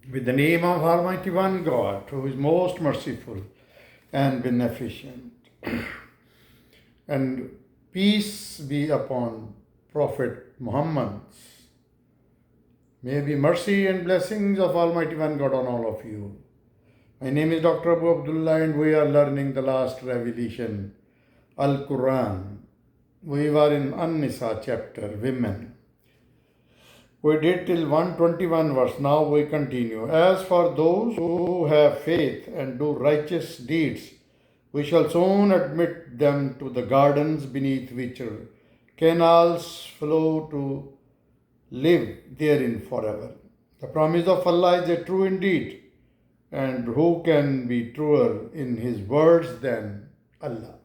With the name of Almighty One God, who is most merciful and beneficent. And peace be upon Prophet Muhammad. May be mercy and blessings of Almighty One God on all of you. My name is Dr. Abu Abdullah and we are learning the last revelation, Al-Quran. We were in AlNisa chapter, Women. We did till 121 verse. Now we continue. As for those who have faith and do righteous deeds, we shall soon admit them to the gardens beneath which canals flow to live therein forever. The promise of Allah is a true indeed, and who can be truer in his words than Allah?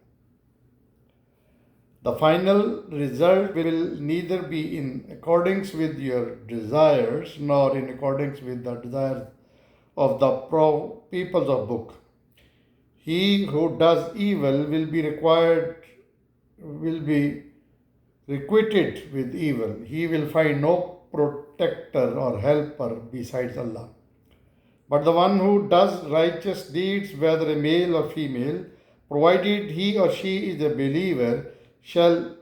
The final result will neither be in accordance with your desires nor in accordance with the desires of the peoples of book. He who does evil will be requited with evil. He will find no protector or helper besides Allah. But the one who does righteous deeds, whether a male or female, provided he or she is a believer, shall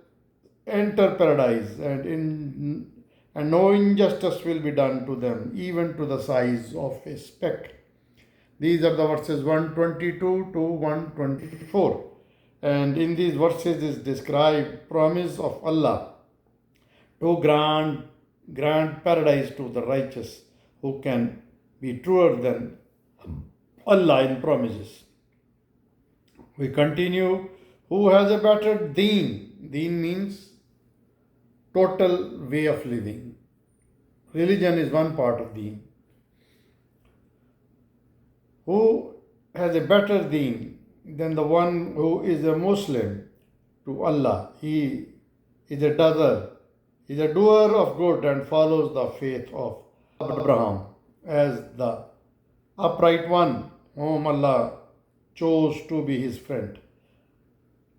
enter paradise, and no injustice will be done to them, even to the size of a speck. These are the verses 122 to 124. And in these verses is described promise of Allah to grant paradise to the righteous. Who can be truer than Allah in promises? We continue. Who has a better deen? Deen means total way of living. Religion is one part of deen. Who has a better deen than the one who is a Muslim to Allah? He is a doer. He is a doer of good and follows the faith of Abraham as the upright one whom Allah chose to be his friend.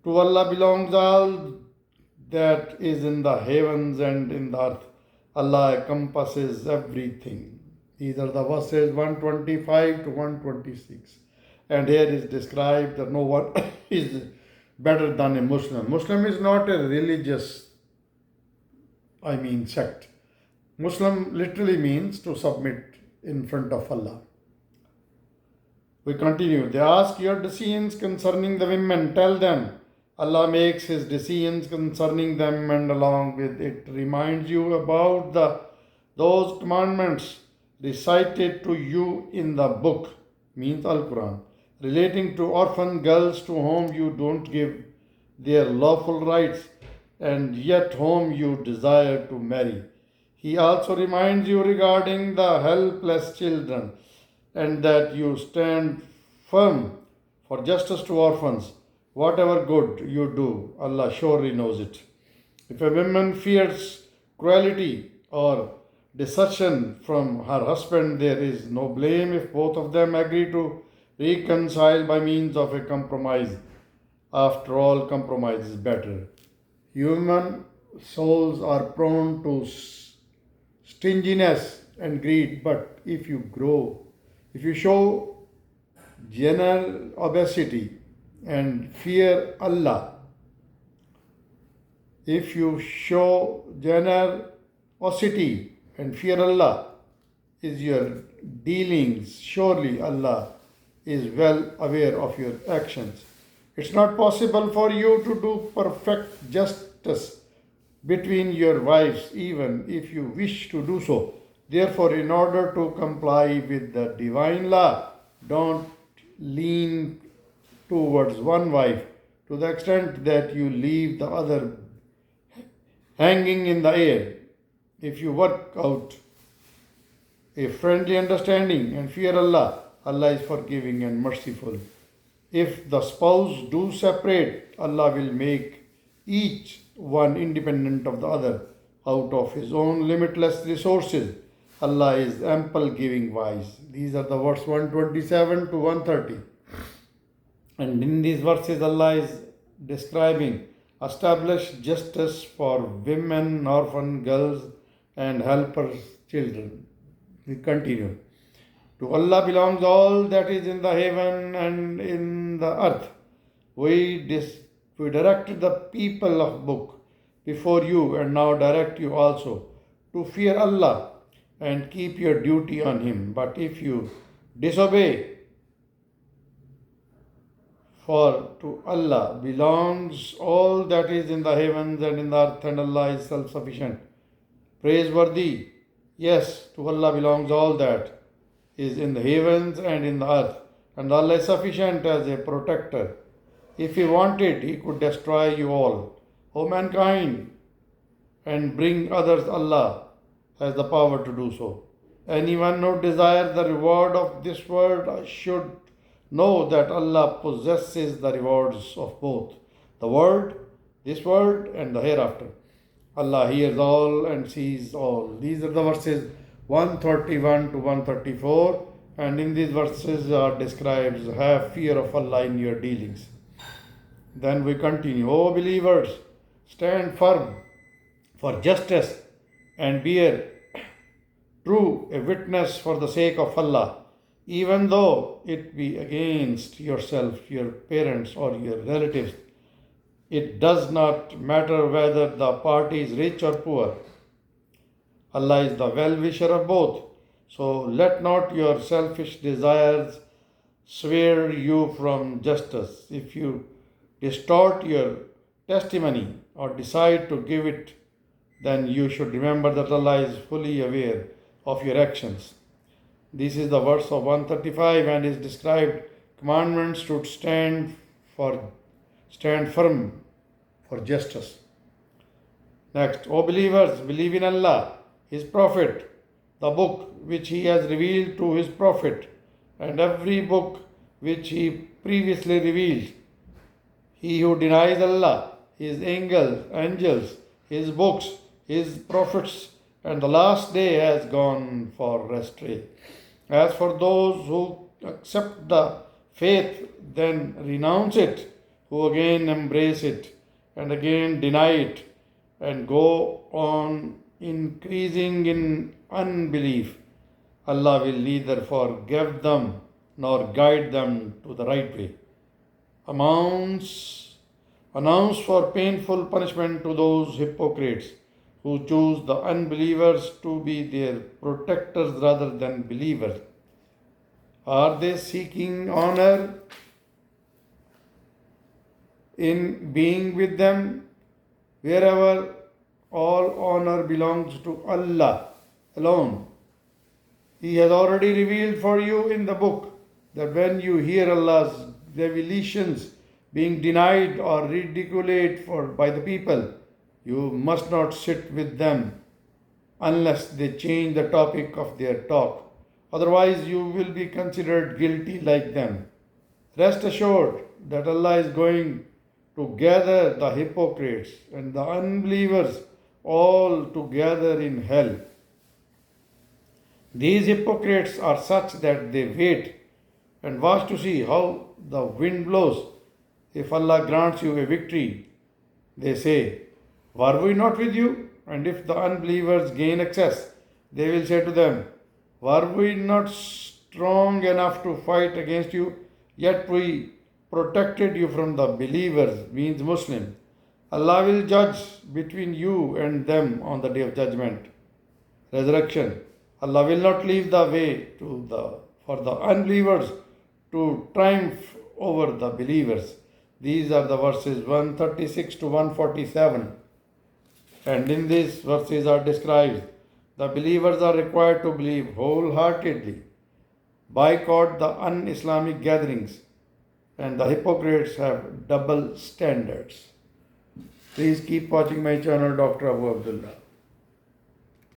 To Allah belongs all that is in the heavens and in the earth. Allah encompasses everything. These are the verses 125 to 126. And here is described that no one is better than a Muslim. Muslim is not a religious, sect. Muslim literally means to submit in front of Allah. We continue. They ask your decisions concerning the women. Tell them Allah makes his decisions concerning them, and along with it reminds you about those commandments recited to you in the book, means Al-Quran, relating to orphan girls to whom you don't give their lawful rights and yet whom you desire to marry. He also reminds you regarding the helpless children and that you stand firm for justice to orphans. Whatever good you do, Allah surely knows it. If a woman fears cruelty or desertion from her husband, there is no blame if both of them agree to reconcile by means of a compromise. After all, compromise is better. Human souls are prone to stinginess and greed, but if you show generosity and fear Allah, if you show generosity and fear Allah is your dealings, surely Allah is well aware of your actions. It's not possible for you to do perfect justice between your wives, even if you wish to do so. Therefore, in order to comply with the divine law, don't lean towards one wife to the extent that you leave the other hanging in the air. If you work out a friendly understanding and fear Allah, Allah is forgiving and merciful. If the spouse do separate, Allah will make each one independent of the other out of his own limitless resources. Allah is ample giving wise. These are the verse 127 to 130. And in these verses, Allah is describing established justice for women, orphan girls, and helpers children. We continue. To Allah belongs all that is in the heaven and in the earth. We directed the people of book before you and now direct you also to fear Allah and keep your duty on Him. But if you disobey, for to Allah belongs all that is in the heavens and in the earth, and Allah is self sufficient, praiseworthy. Yes, to Allah belongs all that is in the heavens and in the earth, and Allah is sufficient as a protector. If He wanted, He could destroy you all, O mankind, and bring others. Allah has the power to do so. Anyone who desires the reward of this world should know that Allah possesses the rewards of both the world, this world, and the hereafter. Allah hears all and sees all. These are the verses 131 to 134, and in these verses are describes have fear of Allah in your dealings. Then we continue. O believers, stand firm for justice and bear true a witness for the sake of Allah, even though it be against yourself, your parents, or your relatives. It does not matter whether the party is rich or poor. Allah is the well-wisher of both. So let not your selfish desires sway you from justice. If you distort your testimony or decide to give it, then you should remember that Allah is fully aware of your actions. This is the verse of 135 and is described commandments to stand firm for justice. Next, O believers, believe in Allah, His Prophet, the book which He has revealed to His Prophet, and every book which He previously revealed. He who denies Allah, His angels, His books, His prophets, and the last day has gone for astray. As for those who accept the faith, then renounce it, who again embrace it, and again deny it, and go on increasing in unbelief, Allah will neither forgive them nor guide them to the right way. Announce for painful punishment to those hypocrites who choose the unbelievers to be their protectors rather than believers. Are they seeking honor in being with them? Wherever all honor belongs to Allah alone. He has already revealed for you in the book that when you hear Allah's revelations being denied or ridiculed by the people, you must not sit with them unless they change the topic of their talk. Otherwise, you will be considered guilty like them. Rest assured that Allah is going to gather the hypocrites and the unbelievers all together in hell. These hypocrites are such that they wait and watch to see how the wind blows. If Allah grants you a victory, they say, were we not with you? And if the unbelievers gain access, they will say to them, were we not strong enough to fight against you? Yet we protected you from the believers, means Muslim. Allah will judge between you and them on the day of judgment, resurrection. Allah will not leave the way for the unbelievers to triumph over the believers. These are the verses 136 to 147. And in these verses are described the believers are required to believe wholeheartedly, boycott the un-Islamic gatherings, and the hypocrites have double standards. Please keep watching my channel, Dr. Abu Abdullah.